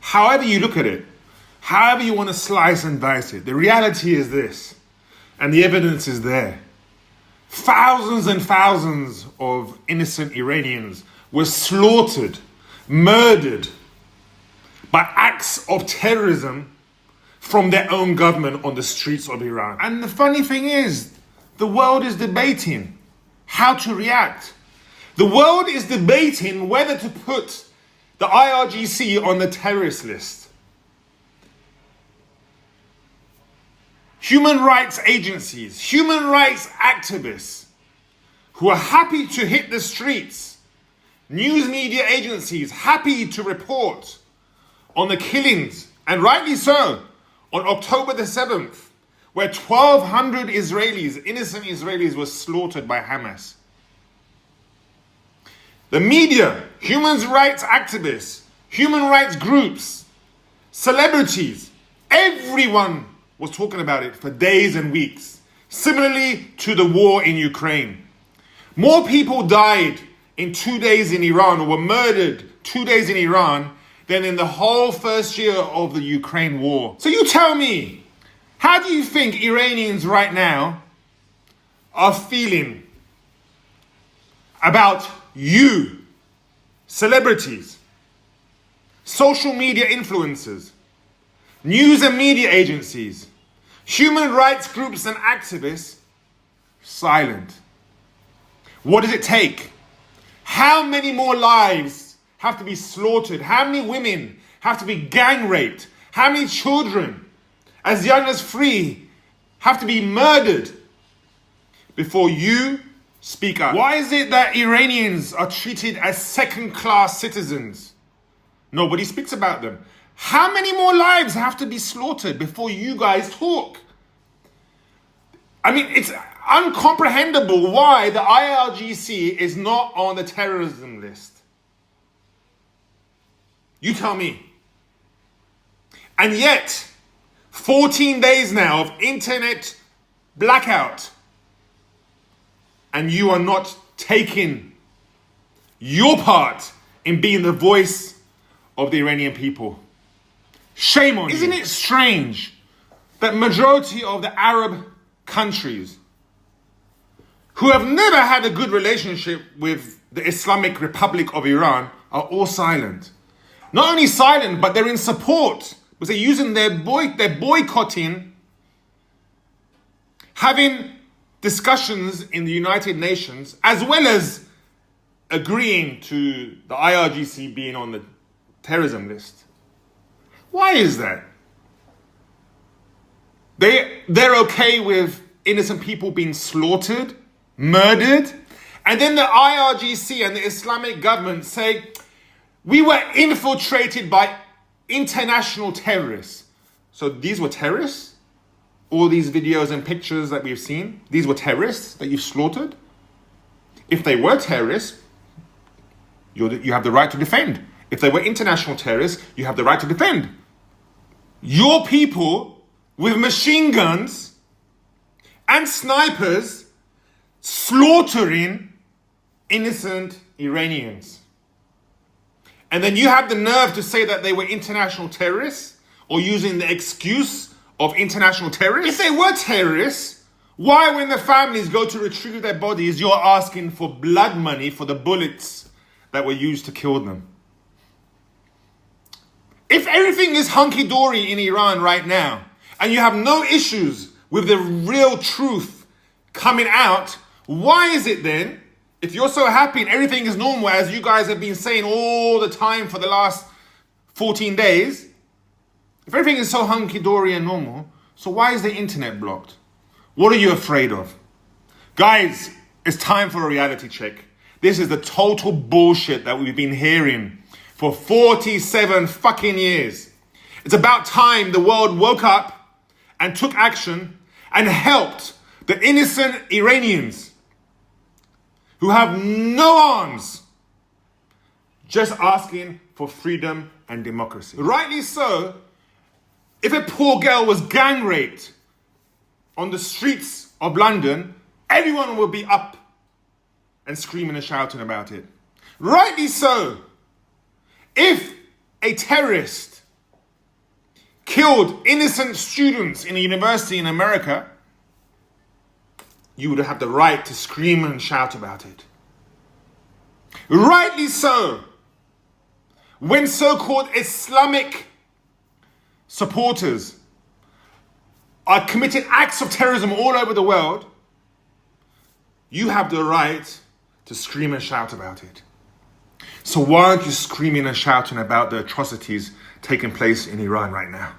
However you look at it, however you want to slice and dice it, the reality is this, and the evidence is there. Thousands and thousands of innocent Iranians were slaughtered, murdered by acts of terrorism from their own government on the streets of Iran. And the funny thing is, the world is debating how to react. The world is debating whether to put the IRGC on the terrorist list. Human rights agencies, human rights activists who are happy to hit the streets, news media agencies happy to report on the killings, and rightly so, on October the 7th, where 1,200 Israelis, innocent Israelis, were slaughtered by Hamas. The media, human rights activists, human rights groups, celebrities, everyone was talking about it for days and weeks. Similarly to the war in Ukraine. More people died in 2 days in Iran, or were murdered 2 days in Iran, than in the whole first year of the Ukraine war. So you tell me, how do you think Iranians right now are feeling about you, celebrities, social media influencers, news and media agencies, human rights groups and activists, silent? What does it take? How many more lives have to be slaughtered? How many women have to be gang raped? How many children, as young as 3, have to be murdered before you speak up? Why is it that Iranians are treated as second-class citizens? Nobody speaks about them. How many more lives have to be slaughtered before you guys talk? I mean, it's uncomprehendable why the IRGC is not on the terrorism list. You tell me. And yet, 14 days now of internet blackout, and you are not taking your part in being the voice of the Iranian people. Shame on you. Isn't it strange that majority of the Arab countries who have never had a good relationship with the Islamic Republic of Iran are all silent? Not only silent, but they're in support, because they're using they're boycotting, having discussions in the United Nations, as well as agreeing to the IRGC being on the terrorism list. Why is that? They're okay with innocent people being slaughtered, murdered, and then the IRGC and the Islamic government say, we were infiltrated by international terrorists. So these were terrorists? All these videos and pictures that we've seen, these were terrorists that you've slaughtered? If they were terrorists, you have the right to defend. If they were international terrorists, you have the right to defend. Your people with machine guns and snipers slaughtering innocent Iranians. And then you have the nerve to say that they were international terrorists, or using the excuse of international terrorists? If they were terrorists, why, when the families go to retrieve their bodies, you're asking for blood money for the bullets that were used to kill them? If everything is hunky-dory in Iran right now, and you have no issues with the real truth coming out, why is it then, if you're so happy and everything is normal, as you guys have been saying all the time for the last 14 days, if everything is so hunky-dory and normal, so why is the internet blocked? What are you afraid of? Guys, it's time for a reality check. This is the total bullshit that we've been hearing for 47 fucking years. It's about time the world woke up and took action and helped the innocent Iranians who have no arms, just asking for freedom and democracy. Rightly so, if a poor girl was gang raped on the streets of London, everyone would be up and screaming and shouting about it. Rightly so, if a terrorist killed innocent students in a university in America, you would have the right to scream and shout about it. Rightly so. When so-called Islamic supporters are committing acts of terrorism all over the world, you have the right to scream and shout about it. So why aren't you screaming and shouting about the atrocities taking place in Iran right now?